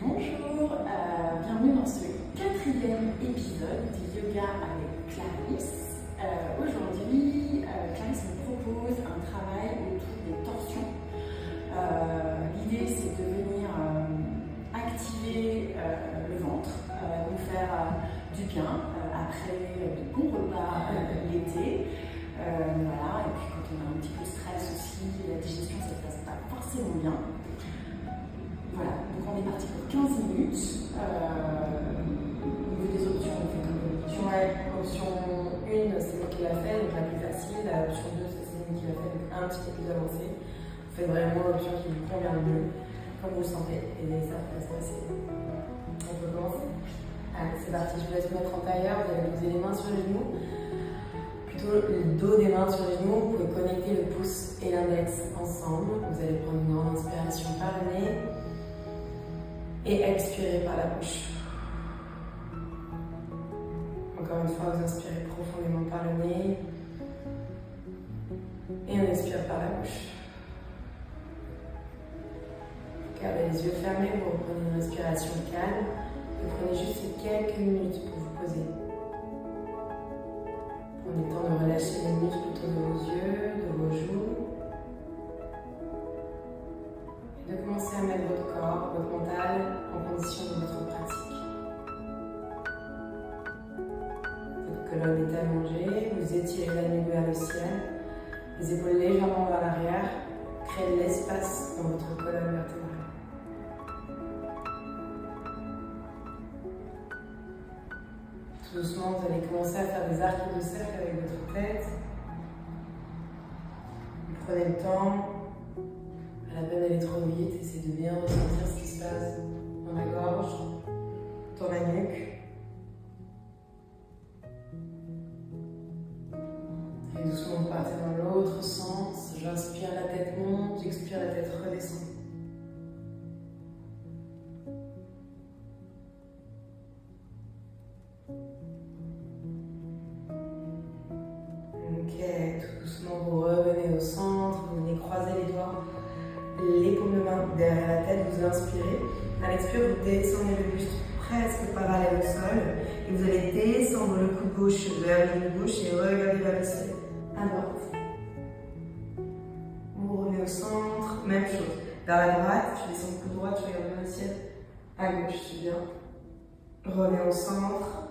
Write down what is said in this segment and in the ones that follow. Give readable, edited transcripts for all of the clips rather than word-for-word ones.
Bonjour, bienvenue dans ce 4e épisode du yoga avec Clarisse. Aujourd'hui, Clarisse me propose un travail autour des torsions. L'idée c'est de venir activer le ventre, nous faire du bien après de bons repas l'été. Voilà, et puis quand on a un petit peu de stress aussi, la digestion ça ne se passe pas forcément bien. Voilà, donc on est parti pour 15 minutes. Au niveau des options, on fait comme d'habitude. Ouais, option 1, c'est moi qui l'a fait, donc la plus facile. La option 2, c'est Céline qui l'a fait, donc un petit peu plus avancé. Vous faites vraiment l'option qui vous convient le mieux, comme vous le sentez. Et ça, on peut commencer. Allez, c'est parti, je vous laisse vous mettre en tailleur. Vous allez poser les mains sur les genoux. Plutôt le dos des mains sur les genoux. Vous pouvez connecter le pouce et l'index ensemble. Vous allez prendre une grande inspiration par le nez. Et expirez par la bouche. Encore une fois, vous inspirez profondément par le nez. Et on expire par la bouche. Gardez les yeux fermés, vous reprenez une respiration calme. Vous prenez juste ces quelques minutes pour vous poser. Prenez le temps de relâcher les muscles autour de vos yeux, de vos joues. Et de commencer à mettre votre corps, votre mental en condition de votre pratique. Votre colonne est allongée, vous étirez la nuque vers le ciel, les épaules légèrement vers l'arrière, créez de l'espace dans votre colonne vertébrale. Tout doucement, vous allez commencer à faire des arcs de cercle avec votre tête. Prenez le temps. Pas la peine d'aller trop vite, essayez de bien ressentir ce qui se passe dans la gorge, dans la nuque. Et doucement vous partez dans l'autre sens. J'inspire, la tête monte, j'expire, la tête redescend. Ok, tout doucement vous revenez au centre, vous venez croiser les doigts. Les paumes de main derrière la tête, vous inspirez. À l'expire, vous descendez le buste presque parallèle au sol. Et vous allez descendre le coude gauche vers le genou gauche et regarder vers le ciel. À droite. Vous revenez au centre, même chose. Vers la droite, tu descends le coude droit, tu regardes vers le ciel. À gauche, c'est bien. Revenez au centre.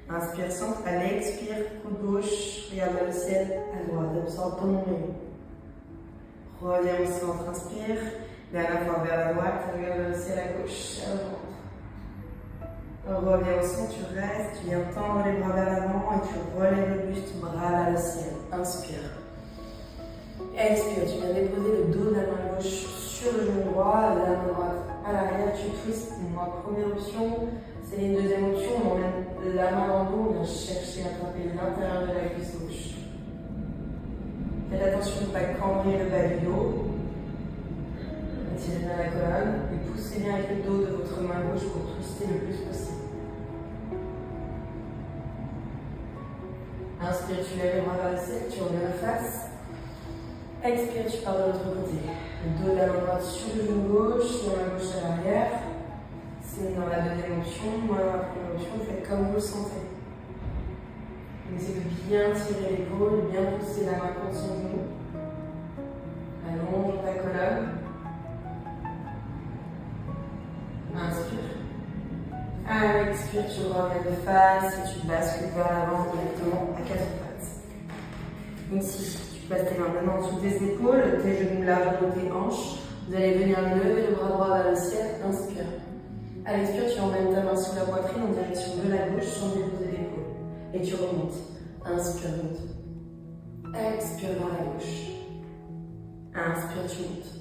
Inspire, centre. À l'expire, coude gauche, regarde vers le ciel. À droite, absorbe ton nombril. Reviens au centre, inspire, dernière fois vers la droite, regarde vers le ciel à gauche, à droite. Reviens au centre, tu restes, tu viens tendre les bras vers l'avant et tu relèves le buste, bras vers le ciel. Inspire. Expire, tu viens déposer le dos de la main gauche sur le genou droit, la main droite à l'arrière, tu twists. Ma première option, c'est une deuxième option, on emmène la main dans le dos, on vient chercher à attraper l'intérieur de la cuisse gauche. Faites attention de ne pas cambrer le bas du dos. Attirez bien la colonne et poussez bien avec le dos de votre main gauche pour twister le plus possible. Inspire, tu lèves les bras vers le ciel, tu reviens la face. Expire, tu pars de l'autre côté. Le dos de la main droite sur le genou gauche, la main gauche à l'arrière. C'est dans la deuxième option. Moi, dans la première option, faites comme vous le sentez. Essayez de bien tirer l'épaule, bien pousser la main contre son genou. Allonge ta colonne. Inspire. À l'expire, tu reviens de face et tu bascules vers l'avant directement à quatre pattes. Ici, tu passes tes mains maintenant en dessous des épaules, tes genoux larges de tes hanches. Vous allez venir lever le bras droit vers le ciel. Inspire. À l'expire, tu emmènes ta main sous la poitrine en direction de la gauche sans déposer l'épaule. Et tu remontes. Inspire, monte. Expire vers la gauche. Inspire, tu montes.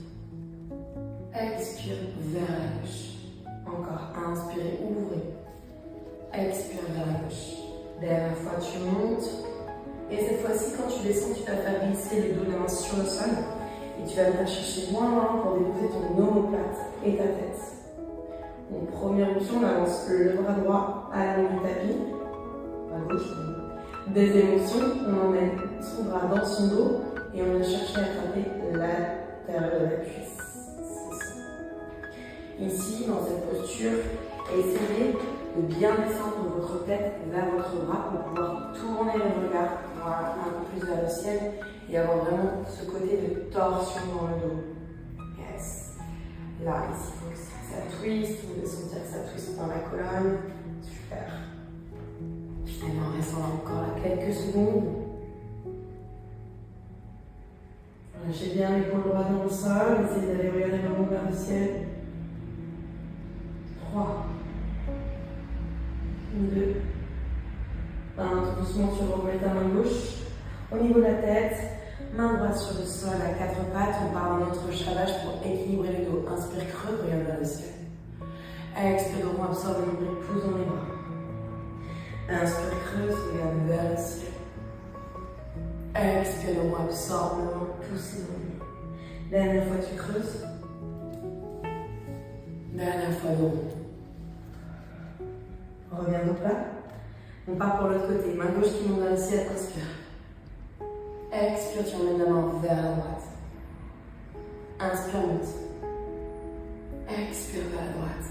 Expire vers la gauche. Encore. Inspirez, ouvrez. Expire vers la gauche. Dernière fois, tu montes. Et cette fois-ci, quand tu descends, tu vas faire glisser le dos de la main sur le sol. Et tu vas venir chercher moins loin pour déposer ton omoplate et ta tête. Donc, première option, on avance le bras droit à la ligne du tapis. À gauche. Deuxième option, on emmène son bras dans son dos et on vient chercher à attraper l'intérieur de la cuisse. Ici, dans cette posture, essayez de bien descendre votre tête vers votre bras pour pouvoir tourner le regard, voilà, un peu plus vers le ciel et avoir vraiment ce côté de torsion dans le dos. Yes. Là, ici, il faut que ça twist, vous devez sentir que ça twist dans la colonne. Super. Finalement, restons là encore là quelques secondes. Lâchez bien l'épaule droite dans le sol, essayez d'aller regarder vraiment vers le ciel. 3, 2, 1, tout doucement tu revois ta main gauche au niveau de la tête, main droite sur le sol à quatre pattes, on part dans notre chavage pour équilibrer le dos. Inspire creux, regarde vers le ciel. Expire, on absorbe le nombril, pousse dans les bras. Inspire, creuse, regarde vers le ciel. Expire, on absorbe le vent, pousse dans les bras. Dernière fois tu creuses. Dernière fois le rond. Reviens au plat. On part pour l'autre côté. Main gauche qui monte vers le ciel, inspire. Expire, tu emmènes la main vers la droite. Inspire, monte. Expire vers la droite.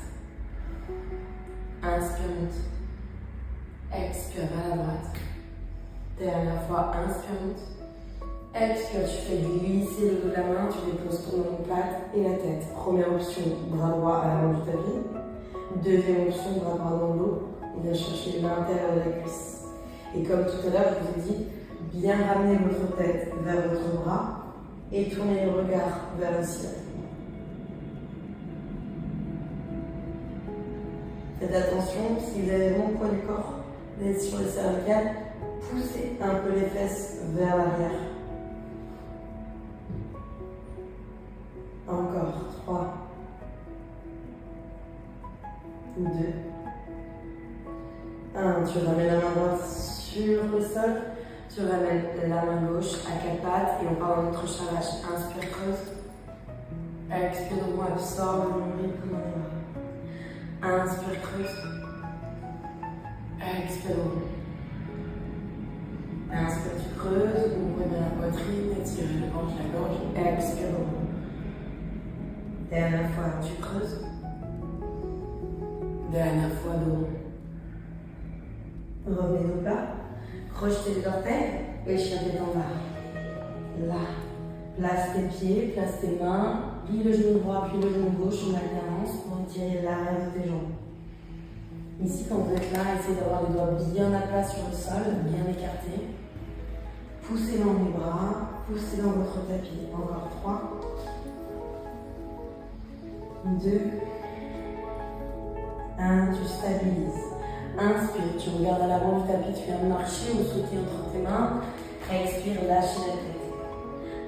Inspire, monte. Expire vers la droite. Dernière fois, inspire, monte. Expire, tu fais glisser le dos de la main, tu déposes ton omoplate et la tête. Première option, bras droit à l'avant du tapis. Deuxième option, bras droit dans le dos. On vient chercher l'intérieur de la cuisse. Et comme tout à l'heure, je vous ai dit, bien ramener votre tête vers votre bras et tourner le regard vers le ciel. Faites attention, si vous avez le poids du corps, vous êtes sur le cervical, poussez un peu les fesses vers l'arrière. Encore 3, 2, 1. Tu ramènes la main droite sur le sol, tu ramènes la main gauche à quatre pattes et on part dans notre chavage. Inspire, creuse. Expire, on absorbe le nombril comme dans les bras. Inspire, creuse. Expire, inspire, tu creuses, ouvre bien la poitrine, étire le ventre, la gorge. Expire, dernière fois, tu creuses. Dernière fois, dos. Revenez au plat. Rejetez les orteils et chien tête en bas. Là. Place tes pieds, place tes mains. Plie le genou droit, puis le genou gauche en alternance pour étirer l'arrière de tes jambes. Ici, quand vous êtes là, essayez d'avoir les doigts bien à plat sur le sol, bien écartés. Poussez dans les bras, poussez dans votre tapis. Encore 3, 2, 1, tu stabilises. Inspire, tu regardes à l'avant du tapis, tu viens marcher ou sauter entre tes mains. Expire, lâche la tête.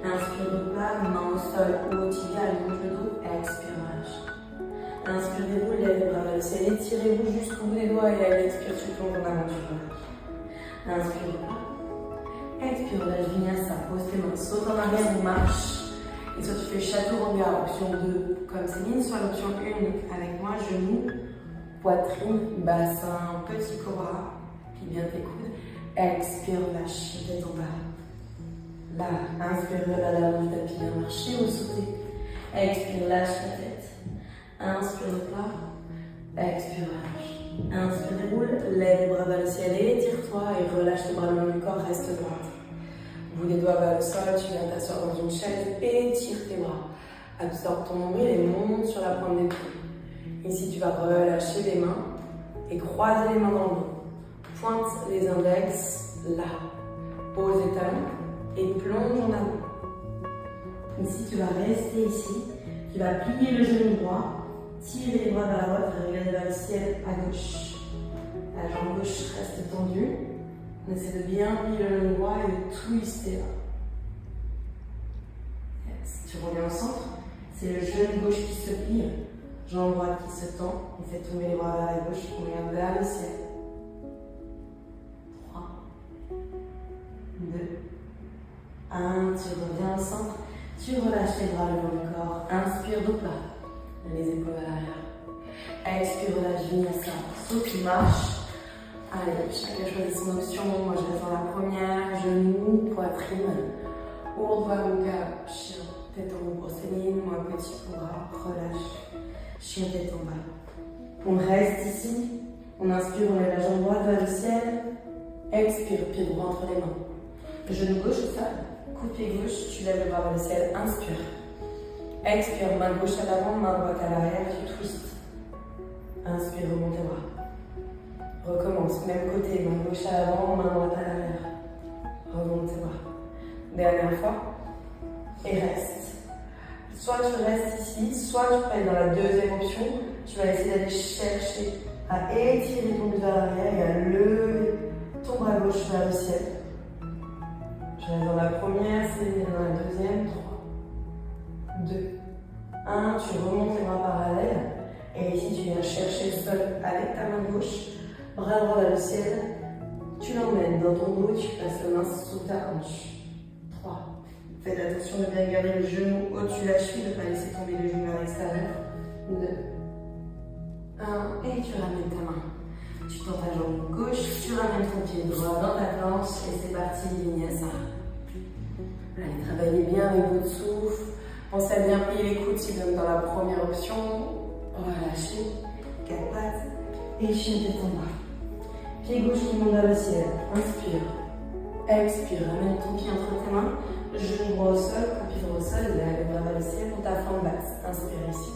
Inspire de plat, main au sol ou au tibia, allonge le dos. Expire, lâche. Inspire, déroule, lève les bras vers le ciel. Étirez-vous jusqu'au bout des doigts et là, expire, tu plonges en avant, tu relâches. Inspire de plat. Expire, lâche, vinyasa, pose tes mains, saute en arrière ou marche. Et soit tu fais chaturanga, option 2, comme Céline, soit l'option 1, avec moi, genoux, poitrine, bassin, petit cobra, puis bien tes coudes. Expire, lâche, tête en bas. Là, inspire, vers l'avant du tapis, bien marcher ou sauter. Expire, lâche la tête. Inspire le plat. Expire, lâche. Inspire, déroule, lève les bras vers le ciel et étire-toi et relâche les bras le long du corps, reste droit. Bout les doigts vers le sol, tu viens t'asseoir dans une chaise et étire tes bras. Absorbe ton nombril et monte sur la pointe des pieds. Ici, tu vas relâcher les mains et croiser les mains dans le dos. Pointe les index là. Pose les talons et plonge en avant. Ici, tu vas rester ici. Tu vas plier le genou droit, tirer les bras vers la droite et regarder vers le ciel à gauche. La jambe gauche reste tendue. On essaie de bien plier le genou droit et de twister là. Yes. Tu reviens au centre. C'est le genou gauche qui se plie. Jambe droite qui se tend, on fait tomber les bras vers la gauche, on regarde vers le ciel. 3, 2, 1, tu reviens au centre, tu relâches les bras le long du corps, inspire de plat, les épaules à l'arrière. Expire, relâche, vinyasa, saute, tu marches. Allez, chacun choisit son option, moi je reste dans la première, genou, poitrine, Urdhva Mukha, chien, tête en haut pour Céline, moi petit cobra, relâche. chien tête en bas. On reste ici. On inspire, on lève la jambe droite vers le ciel. Expire, pied droit entre les mains. Genou gauche au sol. Coup de pied gauche, tu lèves le bras vers le ciel. Inspire. Expire, main gauche à l'avant, main droite à l'arrière, tu twists. Inspire, remonte les bras. Recommence, même côté, main gauche à l'avant, main droite à l'arrière. Remonte tes bras. Dernière fois. Et reste. Soit tu restes ici, soit tu peux aller dans la deuxième option. Tu vas essayer d'aller chercher à étirer ton buste vers l'arrière et à lever ton bras gauche vers le ciel. Je reste dans la première, c'est dans la deuxième. 3, 2, 1. Tu remontes les bras parallèles. Et ici, tu viens chercher le sol avec ta main gauche. Bras droit vers le ciel. Tu l'emmènes dans ton dos et tu places la main sous ta hanche. 3. Faites attention de bien garder le genou au-dessus de la cheville, de ne pas laisser tomber le genou à l'extérieur. 2, 1. Et tu ramènes ta main. Tu tends ta jambe gauche, tu ramènes ton pied droit dans ta planche et c'est parti, Vinyasa. Allez, travaillez bien avec votre souffle. Pensez à bien plier les coudes si vous êtes dans la première option. Relâchez. 4 pattes. Et chien tête en bas. Pied gauche qui monte vers le ciel. Inspire. Expire. Ramène ton pied entre tes mains. Genou droit au sol, pied droit au sol. Lève le bras vers le ciel pour ta fente basse. Inspire ici.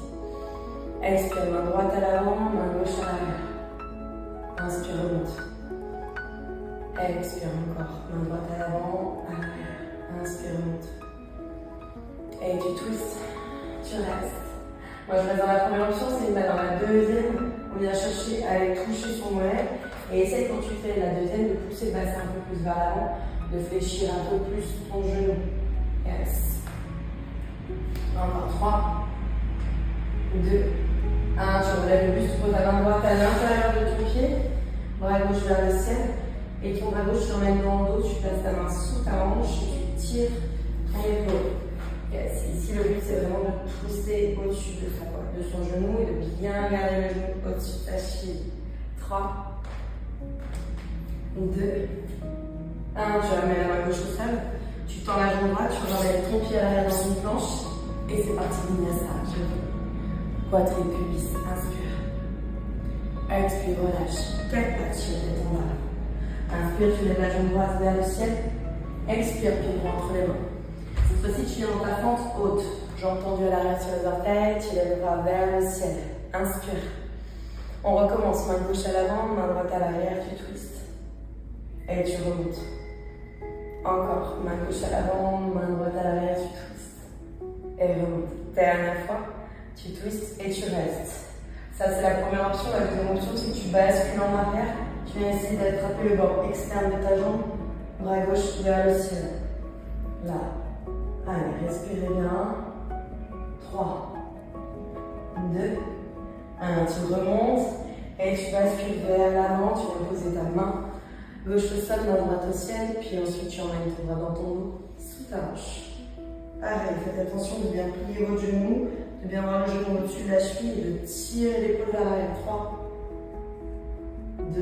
Expire. Main droite à l'avant, main gauche à l'arrière. Inspire, remonte. Expire encore. Main droite à l'avant, à l'arrière. Inspire, remonte. Et tu twists. Tu restes. Moi, je reste dans la première option, c'est une main dans la deuxième. On vient chercher à aller toucher son mollet. Et essaye quand tu fais la deuxième de pousser le bassin un peu plus vers l'avant, de fléchir un peu plus ton genou. Yes. Encore 3, 2, 1. Tu relèves le buste, tu poses ta main droite à l'intérieur de ton pied. Bras gauche vers le ciel. Et ton bras gauche, tu l'emmènes dans le dos, tu places ta main sous ta hanche et tu tires ton épaule. Yes. Ici, le but, c'est vraiment de twister au-dessus de son genou et de bien garder le genou au-dessus de ta cheville. 3, 2, 1. Tu ramènes la main gauche au sol. Tu tends la jambe droite, tu ramènes ton pied à l'arrière dans une planche. Et c'est parti, Vinyasa. Poitrine, pubis, inspire. Expire, relâche. 4 pattes, chien tête en bas. Inspire, tu lèves la jambe droite vers le ciel. Expire, pied droit entre les mains. Cette fois-ci, tu viens dans ta fente haute. Jambes tendues à l'arrière sur les orteils, tu lèves le bras vers le ciel. Inspire. On recommence, main gauche à l'avant, main droite à l'arrière, tu twistes. Et tu remontes. Encore, main gauche à l'avant, main droite à l'arrière, tu twistes. Et remonte. Dernière fois, tu twistes et tu restes. Ça, c'est la première option. La deuxième option, c'est que tu bascules en arrière. Tu viens essayer d'attraper le bord externe de ta jambe, bras gauche vers le ciel. Là. Allez, respirez bien. 3, 2, 1. Tu remontes et tu bascules vers l'avant. Tu viens poser ta main gauche au sol, main droite au ciel. Puis ensuite, tu emmènes ton bras dans ton dos, sous ta hanche. Pareil, faites attention de bien plier votre genou, de bien avoir le genou au-dessus de la cheville et de tirer l'épaule vers l'arrière. 3, 2,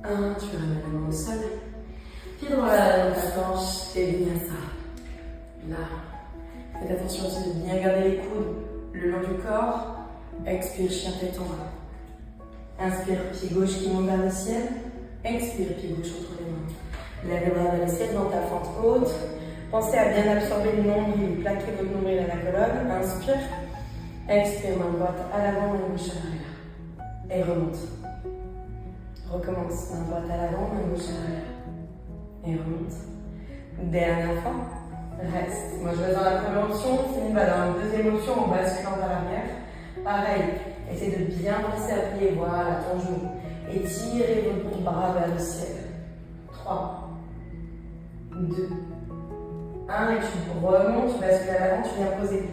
1. Tu ramènes la main au sol. Pied droit dans ta planche et Vinyasa. Là. Faites attention aussi de bien garder les coudes le long du corps. Expire, chien tête en bas. Inspire, pied gauche qui monte vers le ciel. Expire, pied gauche entre les mains. Lève le bras vers le ciel dans ta fente haute. Pensez à bien absorber le nombril, plaquer votre nombril à la colonne. Inspire. Expire, main droite à l'avant, main gauche à l'arrière. Et remonte. Recommence, main droite à l'avant, main gauche à l'arrière. Et remonte. Dernière fois. Reste. Moi, je vais dans la première option. C'est dans la deuxième option, en basculant vers l'arrière. Pareil. Essayez de bien penser à plier. Voilà, ton genou. Et tirez votre bras vers le ciel. 3, 2, 1. Et tu remontes, tu bascules à l'avant. Tu viens poser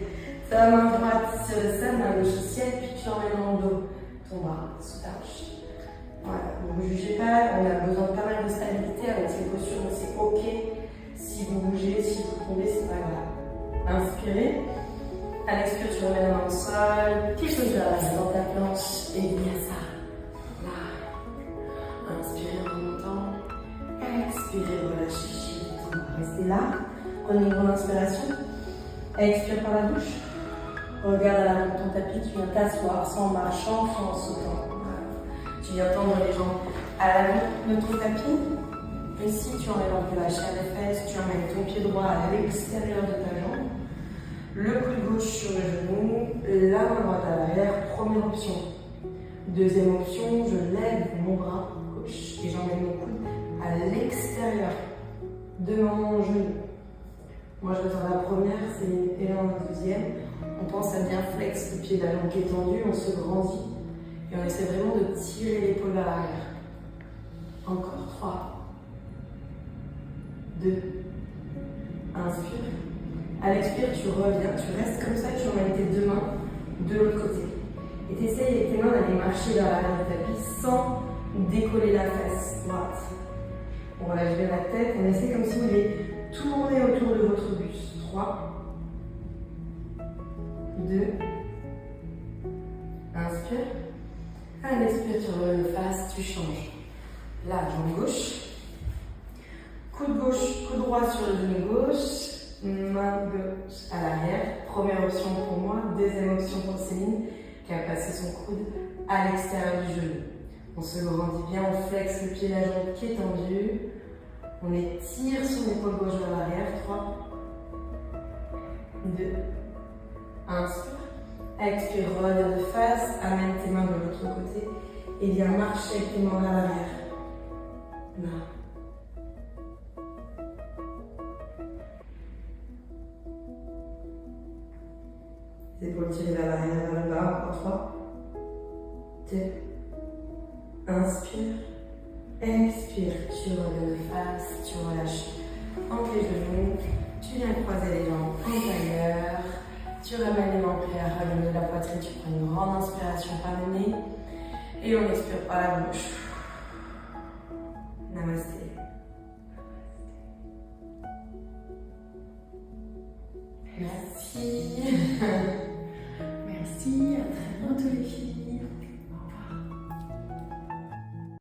ta main droite sur le sol, main gauche au ciel. Puis tu emmènes dans le dos ton bras sous ta hanche. Voilà. Ne vous jugez pas. On a besoin de pas mal de stabilité avec ces postures. Donc c'est OK. Si vous bougez, si vous tombez, c'est pas grave. Inspirez. À l'expire, tu remets la main au sol. Pied gauche vers l'arrière dans ta planche. Et Vinyasa. Là. Inspirez en remontant. Expirez, relâchez. Restez là. Prenez une grande inspiration. Expire par la bouche. Regarde à l'avant de ton tapis, tu viens t'asseoir sans marchant, sans sautant. Voilà. Tu viens tendre les jambes à l'avant de ton tapis. Ici, tu enlèves un peu la chair des fesses, tu emmènes ton pied droit à l'extérieur de ta jambe. Le coude gauche sur le genou, la main droite à l'arrière, première option. Deuxième option, je lève mon bras gauche et j'emmène mon coude à l'extérieur de mon genou. Moi, je vais faire la première, c'est élan la deuxième. On pense à bien flex le pied de la jambe qui est tendu, on se grandit et on essaie vraiment de tirer l'épaule vers l'arrière. Encore 3, 2, inspire. À l'expire, tu reviens, tu restes comme ça, tu emmènes tes deux mains de l'autre côté. Et tu essayes avec tes mains d'aller marcher vers l'arrière du tapis sans décoller la fesse droite. On relève bien la tête, on essaie comme si vous vouliez tourner autour de votre buste. 3, 2, inspire. À l'expire, tu relèves face, tu changes. La jambe gauche. Coude gauche, coude droit sur le genou gauche. Main gauche à l'arrière. Première option pour moi. Deuxième option pour Céline qui a passé son coude à l'extérieur du genou. On se grandit bien, on flexe le pied de la jambe qui est tendu. On étire son épaule gauche vers l'arrière. 3, 2, inspire. Expire, reviens de face. Amène tes mains de l'autre côté et viens marcher avec tes mains vers l'arrière. Là. Les épaules tirées vers l'arrière, vers le bas. Encore 3, 2, inspire. Expire, tu reviens de face, tu relâches entre les genoux, tu viens croiser les jambes en tailleur, tu ramènes les mains près à ramener la poitrine, tu prends une grande inspiration par le nez et on expire par la bouche. Namasté. Merci. Merci, à très bientôt les filles.